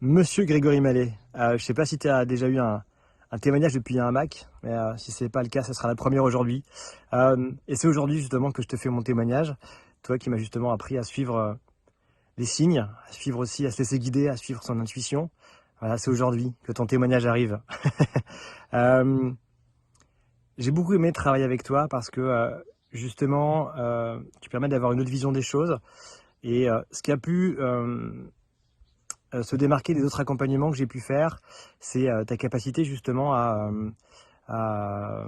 Monsieur Grégory Mallet, je ne sais pas si tu as déjà eu un témoignage depuis un Mac, mais si ce n'est pas le cas, ça sera la première aujourd'hui. Et c'est aujourd'hui justement que je te fais mon témoignage, toi qui m'as justement appris à suivre les signes, à suivre aussi, à se laisser guider, à suivre son intuition. Voilà, c'est aujourd'hui que ton témoignage arrive. Euh, j'ai beaucoup aimé travailler avec toi parce que justement, tu permets d'avoir une autre vision des choses. Et ce qui a pu se démarquer des autres accompagnements que j'ai pu faire, c'est ta capacité justement à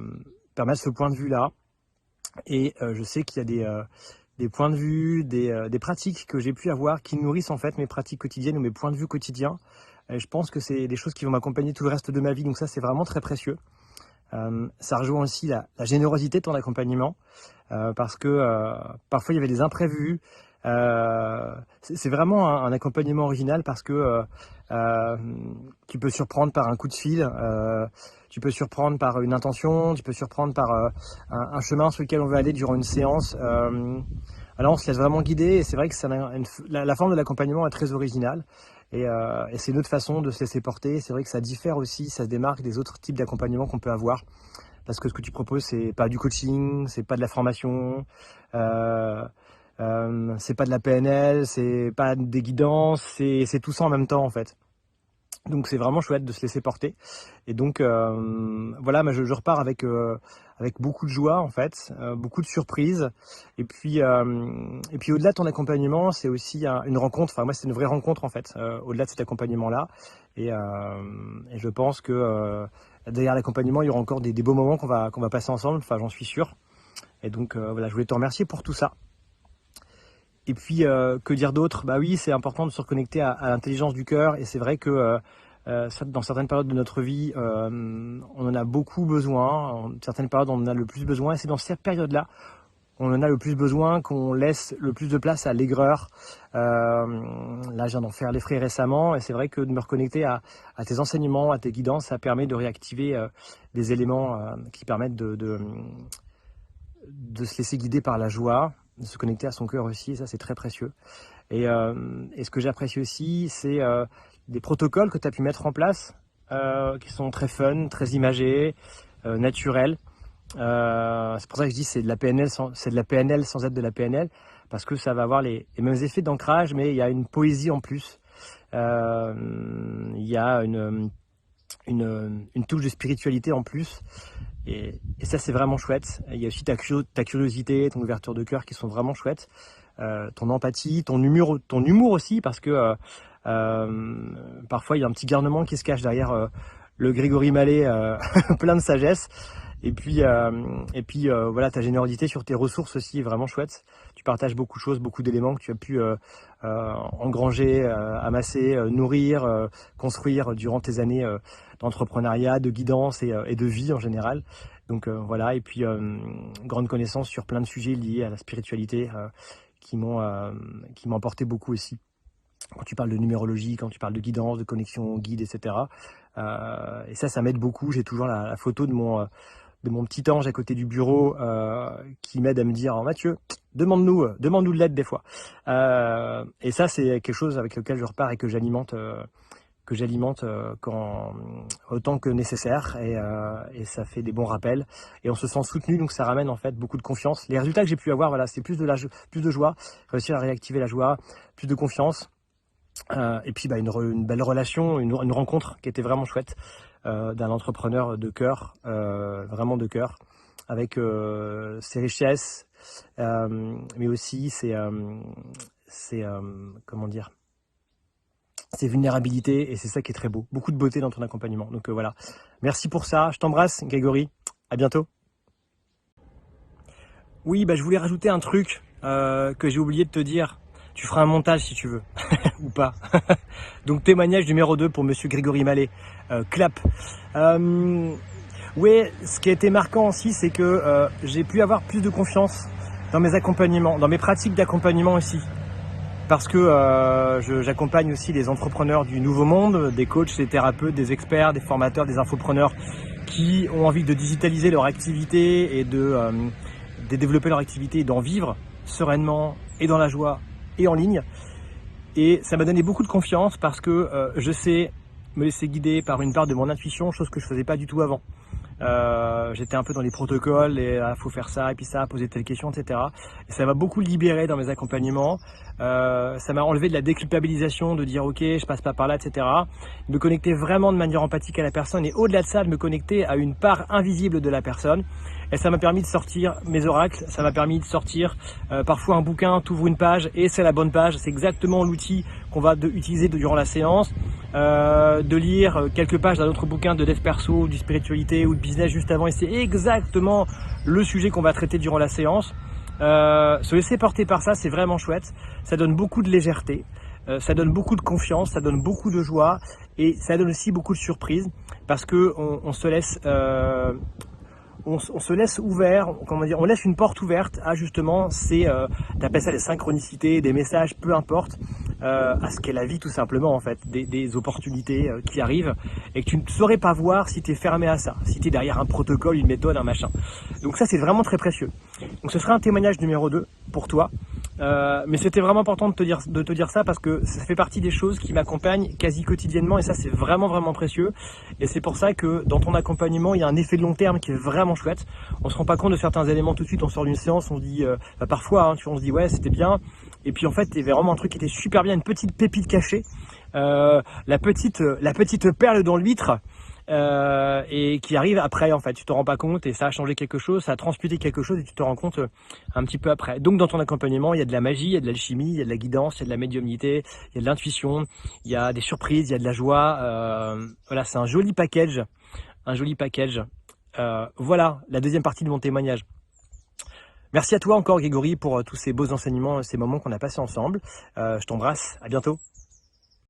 permettre ce point de vue-là. Et je sais qu'il y a des points de vue, des pratiques que j'ai pu avoir qui nourrissent en fait mes pratiques quotidiennes ou mes points de vue quotidiens. Et je pense que c'est des choses qui vont m'accompagner tout le reste de ma vie, donc ça c'est vraiment très précieux. Ça rejoint aussi la générosité de ton accompagnement, parce que parfois il y avait des imprévus. C'est vraiment un accompagnement original parce que tu peux surprendre par un coup de fil, tu peux surprendre par une intention, tu peux surprendre par un chemin sur lequel on veut aller durant une séance. Alors on se laisse vraiment guider et c'est vrai que la forme de l'accompagnement est très originale et c'est une autre façon de se laisser porter. C'est vrai que ça diffère aussi, ça se démarque des autres types d'accompagnement qu'on peut avoir parce que ce que tu proposes c'est pas du coaching, c'est pas de la formation. C'est pas de la PNL, c'est pas des guidances, c'est tout ça en même temps en fait. Donc c'est vraiment chouette de se laisser porter. Et donc voilà, je repars avec beaucoup de joie en fait, beaucoup de surprises. Et puis au-delà de ton accompagnement, c'est aussi une rencontre. Enfin moi c'est une vraie rencontre en fait, au-delà de cet accompagnement-là. Et je pense que derrière l'accompagnement, il y aura encore des beaux moments qu'on va passer ensemble. Enfin j'en suis sûr. Et donc voilà, je voulais te remercier pour tout ça. Et puis, que dire d'autre? Bah oui, c'est important de se reconnecter à l'intelligence du cœur. Et c'est vrai que dans certaines périodes de notre vie, on en a beaucoup besoin. En certaines périodes, on en a le plus besoin. Et c'est dans cette période-là, on en a le plus besoin, qu'on laisse le plus de place à l'aigreur. Là, je viens d'en faire les frais récemment. Et c'est vrai que de me reconnecter à tes enseignements, à tes guidances, ça permet de réactiver des éléments qui permettent de se laisser guider par la joie, de se connecter à son cœur aussi, et ça c'est très précieux. Et ce que j'apprécie aussi, c'est des protocoles que tu as pu mettre en place, qui sont très fun, très imagés, naturels. C'est pour ça que je dis c'est de la PNL c'est de la PNL sans être de la PNL, parce que ça va avoir les mêmes effets d'ancrage, mais il y a une poésie en plus. Il y a une touche de spiritualité en plus. Et ça, c'est vraiment chouette. Il y a aussi ta curiosité, ton ouverture de cœur qui sont vraiment chouettes. Ton empathie, ton humour aussi, parce que parfois, il y a un petit garnement qui se cache derrière le Grégory Mallet plein de sagesse. Et puis voilà, ta générosité sur tes ressources aussi est vraiment chouette. Tu partages beaucoup de choses, beaucoup d'éléments que tu as pu engranger, amasser, nourrir, construire durant tes années d'entrepreneuriat, de guidance et de vie en général. Donc voilà, et puis grande connaissance sur plein de sujets liés à la spiritualité qui m'ont apporté beaucoup aussi. Quand tu parles de numérologie, quand tu parles de guidance, de connexion au guide, etc. Et ça m'aide beaucoup. J'ai toujours la photo de mon petit ange à côté du bureau qui m'aide à me dire Mathieu, demande-nous de l'aide des fois. Et ça, c'est quelque chose avec lequel je repars et que j'alimente autant que nécessaire. Et ça fait des bons rappels. Et on se sent soutenu, donc ça ramène en fait beaucoup de confiance. Les résultats que j'ai pu avoir, voilà, c'est plus de joie, réussir à réactiver la joie, plus de confiance. Et puis une belle relation, une rencontre qui était vraiment chouette d'un entrepreneur de cœur, vraiment de cœur, avec ses richesses, mais aussi comment dire, ses vulnérabilités, et c'est ça qui est très beau. Beaucoup de beauté dans ton accompagnement. Donc voilà, merci pour ça. Je t'embrasse, Grégory. À bientôt. Oui, je voulais rajouter un truc que j'ai oublié de te dire. Tu feras un montage si tu veux, ou pas. Donc témoignage numéro 2 pour monsieur Grégory Mallet. Clap. Oui, ce qui a été marquant aussi, c'est que j'ai pu avoir plus de confiance dans mes accompagnements, dans mes pratiques d'accompagnement aussi. Parce que j'accompagne aussi les entrepreneurs du nouveau monde, des coachs, des thérapeutes, des experts, des formateurs, des infopreneurs qui ont envie de digitaliser leur activité et de développer leur activité et d'en vivre sereinement et dans la joie et en ligne. Et ça m'a donné beaucoup de confiance parce que je sais me laisser guider par une part de mon intuition, chose que je faisais pas du tout avant. J'étais un peu dans les protocoles et faut faire ça et puis ça, poser telle question, etc. Et ça m'a beaucoup libéré dans mes accompagnements. Ça m'a enlevé de la déculpabilisation de dire ok, je passe pas par là, etc. De me connecter vraiment de manière empathique à la personne et au-delà de ça, de me connecter à une part invisible de la personne. Et ça m'a permis de sortir mes oracles, ça m'a permis de sortir parfois un bouquin, t'ouvres une page et c'est la bonne page. C'est exactement l'outil qu'on va utiliser durant la séance. De lire quelques pages d'un autre bouquin de dev perso, du spiritualité ou de business juste avant et c'est exactement le sujet qu'on va traiter durant la séance. Se laisser porter par ça, c'est vraiment chouette. Ça donne beaucoup de légèreté, ça donne beaucoup de confiance, ça donne beaucoup de joie et ça donne aussi beaucoup de surprises parce que on se laisse on se laisse ouvert, comment dire, on laisse une porte ouverte à justement t'appelles ça des synchronicités, des messages, peu importe, à ce qu'est la vie tout simplement en fait, des opportunités qui arrivent et que tu ne saurais pas voir si tu es fermé à ça, si tu es derrière un protocole, une méthode, un machin. Donc ça c'est vraiment très précieux. Donc ce sera un témoignage numéro 2 pour toi. Mais c'était vraiment important de te dire ça parce que ça fait partie des choses qui m'accompagnent quasi quotidiennement et ça c'est vraiment précieux et c'est pour ça que dans ton accompagnement il y a un effet de long terme qui est vraiment chouette. On se rend pas compte de certains éléments tout de suite, on sort d'une séance, on se dit parfois hein, on se dit ouais c'était bien et puis en fait il y avait vraiment un truc qui était super bien, une petite pépite cachée, la petite perle dans l'huître. Et qui arrive après en fait, tu te rends pas compte et ça a changé quelque chose, ça a transmuté quelque chose et tu te rends compte un petit peu après. Donc dans ton accompagnement, il y a de la magie, il y a de l'alchimie, il y a de la guidance, il y a de la médiumnité, il y a de l'intuition, il y a des surprises, il y a de la joie. Voilà, c'est un joli package, voilà la deuxième partie de mon témoignage. Merci à toi encore Grégory pour tous ces beaux enseignements, ces moments qu'on a passés ensemble. Je t'embrasse, à bientôt.